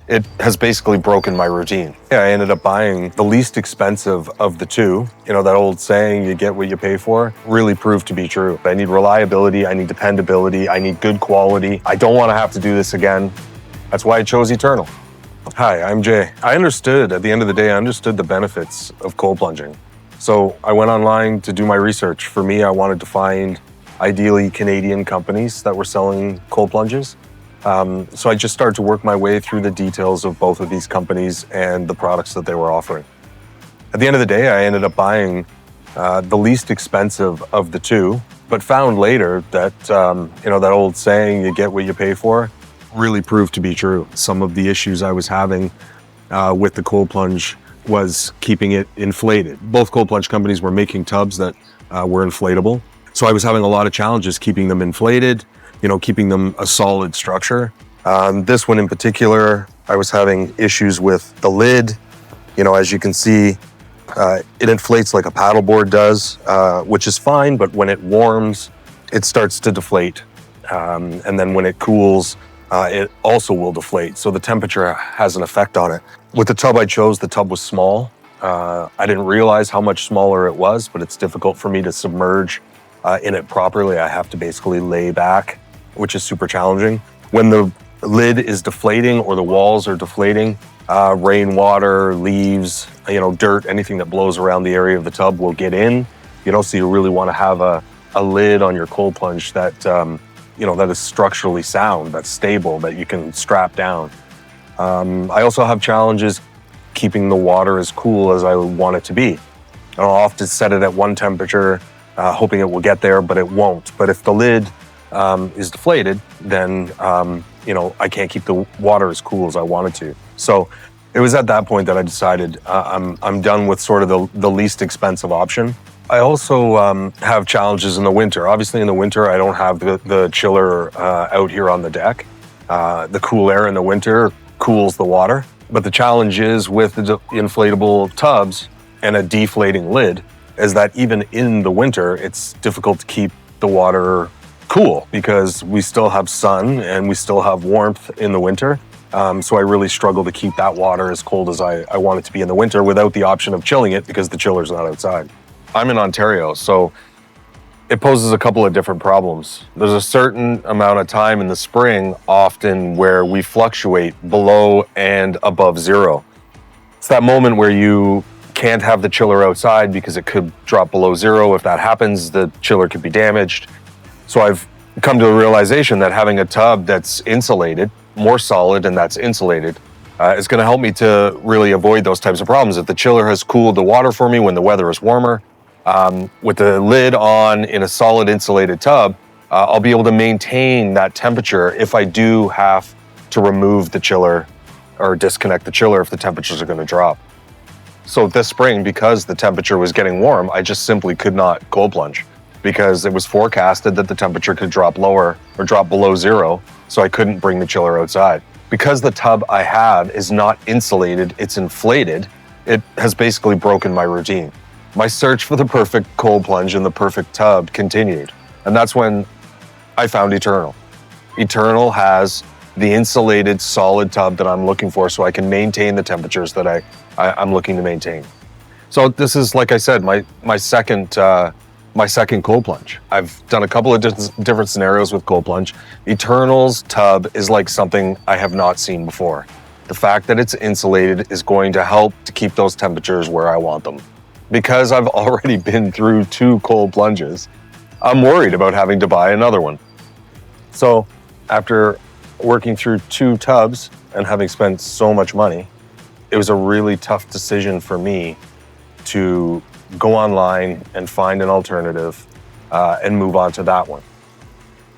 It has basically broken my routine. Yeah, I ended up buying the least expensive of the two. You know, that old saying, you get what you pay for, really proved to be true. I need reliability, I need dependability, I need good quality. I don't want to have to do this again. That's why I chose Eternal. Hi, I'm Jay. At the end of the day, I understood the benefits of cold plunging. So I went online to do my research. For me, I wanted to find ideally Canadian companies that were selling cold plunges. So I just started to work my way through the details of both of these companies and the products that they were offering. At the end of the day, I ended up buying the least expensive of the two, but found later that, that old saying, you get what you pay for, really proved to be true. Some of the issues I was having with the cold plunge was keeping it inflated. Both cold plunge companies were making tubs that were inflatable. So I was having a lot of challenges keeping them inflated, keeping them a solid structure. This one in particular, I was having issues with the lid. As you can see, it inflates like a paddleboard does, which is fine, but when it warms, it starts to deflate. And then when it cools, it also will deflate. So the temperature has an effect on it. With the tub I chose, the tub was small. I didn't realize how much smaller it was, but it's difficult for me to submerge in it properly. I have to basically lay back, which is super challenging. When the lid is deflating or the walls are deflating, rainwater, leaves, dirt, anything that blows around the area of the tub will get in. So you really want to have a lid on your cold plunge that, that is structurally sound, that's stable, that you can strap down. I also have challenges keeping the water as cool as I want it to be. I'll often set it at one temperature, hoping it will get there, but it won't. But if the lid is deflated, then I can't keep the water as cool as I wanted to. So it was at that point that I decided I'm done with sort of the least expensive option. I also have challenges in the winter. Obviously in the winter, I don't have the chiller out here on the deck. The cool air in the winter cools the water. But the challenge is with the inflatable tubs and a deflating lid is that even in the winter, it's difficult to keep the water cool because we still have sun and we still have warmth in the winter. So I really struggle to keep that water as cold as I want it to be in the winter without the option of chilling it because the chiller's not outside. I'm in Ontario, so it poses a couple of different problems. There's a certain amount of time in the spring often where we fluctuate below and above zero. It's that moment where you can't have the chiller outside because it could drop below zero. If that happens, the chiller could be damaged. So I've come to the realization that having a tub that's insulated, more solid and that's insulated, is going to help me to really avoid those types of problems. If the chiller has cooled the water for me when the weather is warmer, with the lid on in a solid insulated tub, I'll be able to maintain that temperature if I do have to remove the chiller or disconnect the chiller if the temperatures are going to drop. So this spring, because the temperature was getting warm, I just simply could not cold plunge because it was forecasted that the temperature could drop lower or drop below zero, so I couldn't bring the chiller outside. Because the tub I have is not insulated, it's inflated, it has basically broken my routine. My search for the perfect cold plunge and the perfect tub continued. And that's when I found Eternal. Eternal has the insulated solid tub that I'm looking for so I can maintain the temperatures that I'm looking to maintain. So this is, like I said, my second cold plunge. I've done a couple of different scenarios with cold plunge. Eternal's tub is like something I have not seen before. The fact that it's insulated is going to help to keep those temperatures where I want them. Because I've already been through 2 cold plunges, I'm worried about having to buy another one. So after working through 2 tubs and having spent so much money, it was a really tough decision for me to go online and find an alternative and move on to that one.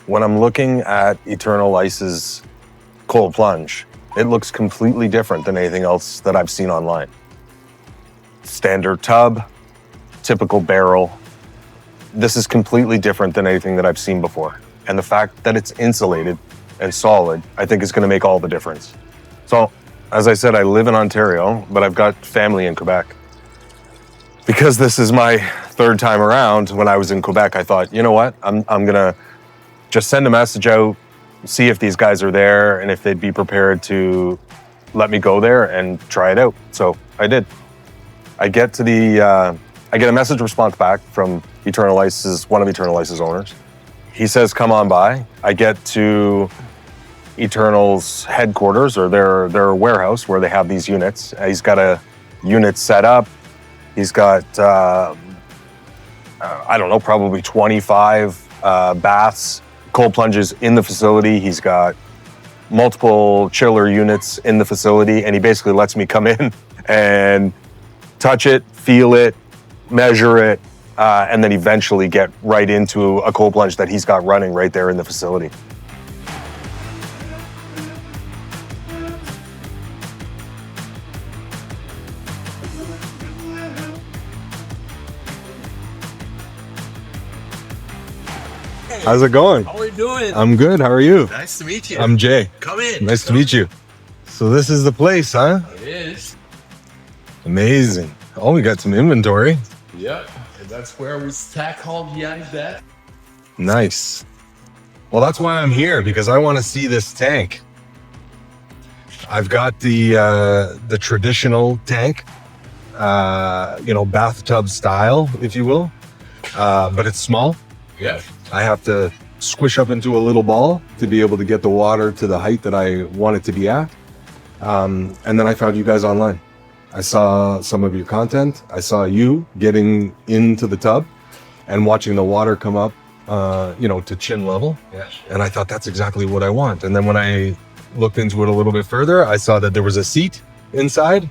When I'm looking at Eternal Ice's cold plunge, it looks completely different than anything else that I've seen online. Standard tub, typical barrel. This is completely different than anything that I've seen before. And the fact that it's insulated and solid, I think is going to make all the difference. So, as I said, I live in Ontario, but I've got family in Quebec. Because this is my 3rd time around, when I was in Quebec, I thought, you know what? I'm going to just send a message out, see if these guys are there and if they'd be prepared to let me go there and try it out. So I did. I get a message response back from Eternal Ice's, one of Eternal Ice's owners. He says, come on by. I get to Eternal's headquarters or their warehouse where they have these units. He's got a unit set up. He's got, I don't know, probably 25 baths, cold plunges in the facility. He's got multiple chiller units in the facility, and he basically lets me come in and touch it, feel it, measure it, and then eventually get right into a cold plunge that he's got running right there in the facility. How's it going? How are you doing? I'm good. How are you? Nice to meet you. I'm Jay. Come in. Nice to meet you. So this is the place, huh? It is. Amazing. Oh, we got some inventory. Yep. And that's where we stack all the ice that. Nice. Well, that's why I'm here, because I want to see this tank. I've got the traditional tank, bathtub style, if you will, but it's small. Yeah. I have to squish up into a little ball to be able to get the water to the height that I want it to be at. And then I found you guys online. I saw some of your content. I saw you getting into the tub and watching the water come up, to chin level. Yes. And I thought that's exactly what I want. And then when I looked into it a little bit further, I saw that there was a seat inside.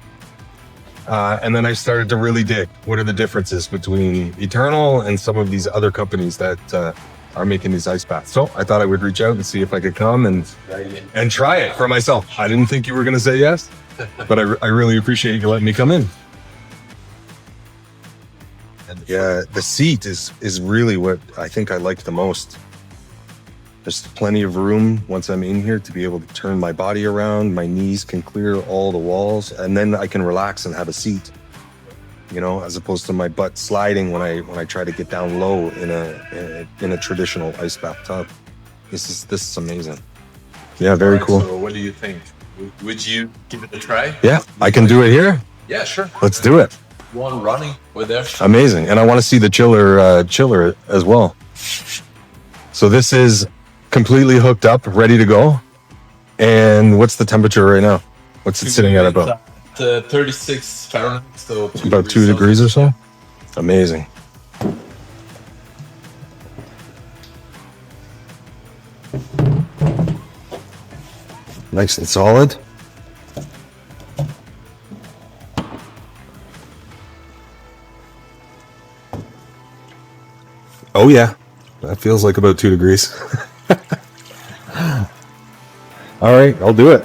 And then I started to really dig. What are the differences between Eternal and some of these other companies that are making these ice baths? So I thought I would reach out and see if I could come and try it for myself. I didn't think you were going to say yes, but I really appreciate you letting me come in. Yeah, the seat is really what I think I liked the most. There's plenty of room once I'm in here to be able to turn my body around. My knees can clear all the walls, and then I can relax and have a seat, as opposed to my butt sliding when I try to get down low in a traditional ice bath tub. This is amazing. Yeah, very cool. So what do you think? Would you give it a try? Yeah, I can do it here. Yeah, sure. Let's do it. One running with there. Amazing. And I want to see the chiller as well. So this is completely hooked up, ready to go. And what's the temperature right now? What's it sitting at about? 36 Fahrenheit, so about 2 degrees or so. Amazing. Nice and solid. Oh yeah, that feels like about 2 degrees. All right, I'll do it.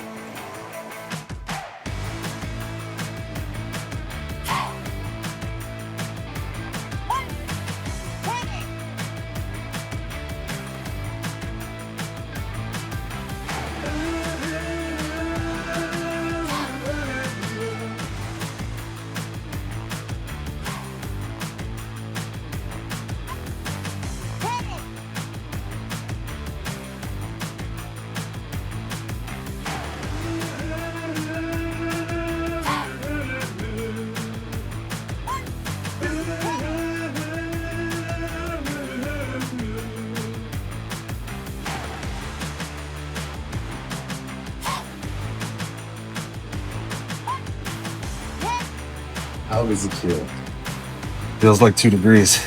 How does it feel? Feels like 2 degrees.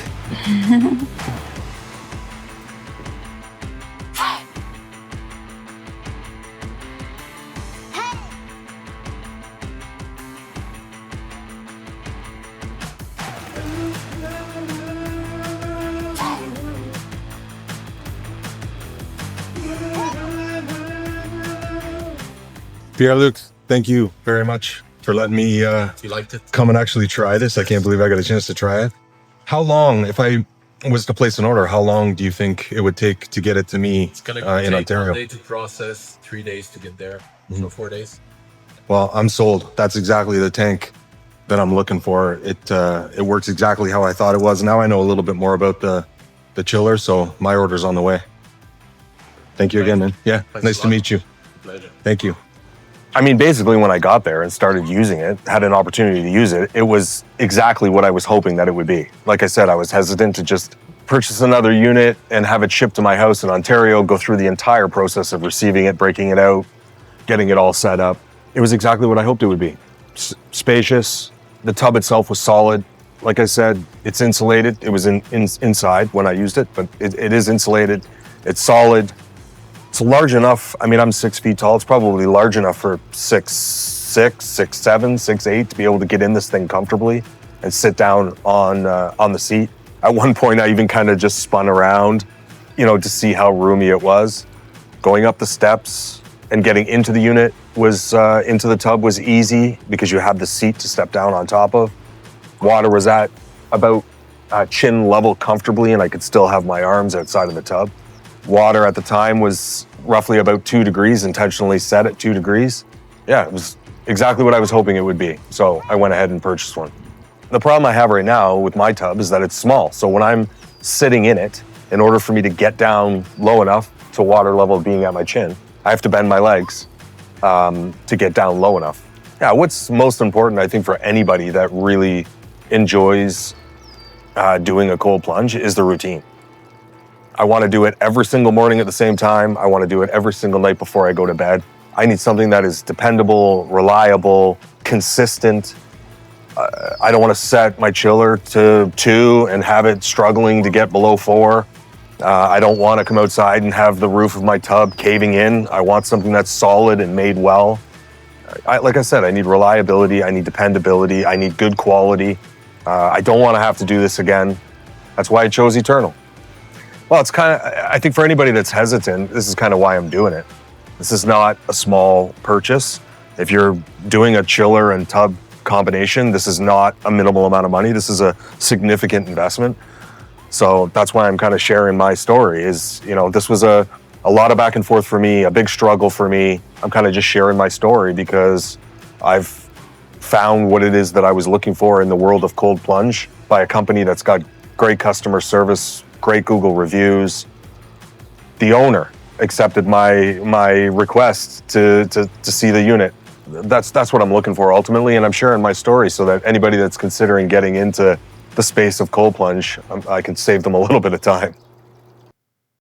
Pierre-Luc, thank you very much for letting me You liked it? come and actually try this. I can't believe I got a chance to try it. How long, if I was to place an order, how long do you think it would take to get it to me It's gonna in take Ontario? 1 day to process, 3 days to get there, so 4 days. Well, I'm sold. That's exactly the tank that I'm looking for. It works exactly how I thought it was. Now I know a little bit more about the chiller, so my order's on the way. Thank you again, man. Yeah, Thanks nice a to lot. meet you. Pleasure. Thank you. I mean, basically when I got there and started using it, had an opportunity to use it, it was exactly what I was hoping that it would be. Like I said, I was hesitant to just purchase another unit and have it shipped to my house in Ontario, go through the entire process of receiving it, breaking it out, getting it all set up. It was exactly what I hoped it would be. Spacious. The tub itself was solid. Like I said, it's insulated. It was inside when I used it, but it is insulated. It's solid. It's large enough. I mean, I'm 6 feet tall. It's probably large enough for 6'6", 6'7", 6'8" to be able to get in this thing comfortably and sit down on the seat. At one point, I even kind of just spun around, to see how roomy it was. Going up the steps and getting into the unit into the tub was easy because you had the seat to step down on top of. Water was at about chin level comfortably, and I could still have my arms outside of the tub. Water at the time was roughly about 2 degrees, intentionally set at 2 degrees. Yeah, it was exactly what I was hoping it would be. So I went ahead and purchased one. The problem I have right now with my tub is that it's small. So when I'm sitting in it, in order for me to get down low enough to water level being at my chin, I have to bend my legs to get down low enough. Yeah, what's most important, I think, for anybody that really enjoys doing a cold plunge is the routine. I want to do it every single morning at the same time. I want to do it every single night before I go to bed. I need something that is dependable, reliable, consistent. I don't want to set my chiller to 2 and have it struggling to get below 4. I don't want to come outside and have the roof of my tub caving in. I want something that's solid and made well. Like I said, I need reliability, I need dependability, I need good quality. I don't want to have to do this again. That's why I chose Eternal. Well, it's I think for anybody that's hesitant, this is kind of why I'm doing it. This is not a small purchase. If you're doing a chiller and tub combination, this is not a minimal amount of money. This is a significant investment. So that's why I'm kind of sharing my story is, this was a lot of back and forth for me, a big struggle for me. I'm kind of just sharing my story because I've found what it is that I was looking for in the world of cold plunge by a company that's got great customer service, great Google reviews. The owner accepted my request to see the unit. That's what I'm looking for ultimately, and I'm sharing my story so that anybody that's considering getting into the space of cold plunge, I can save them a little bit of time.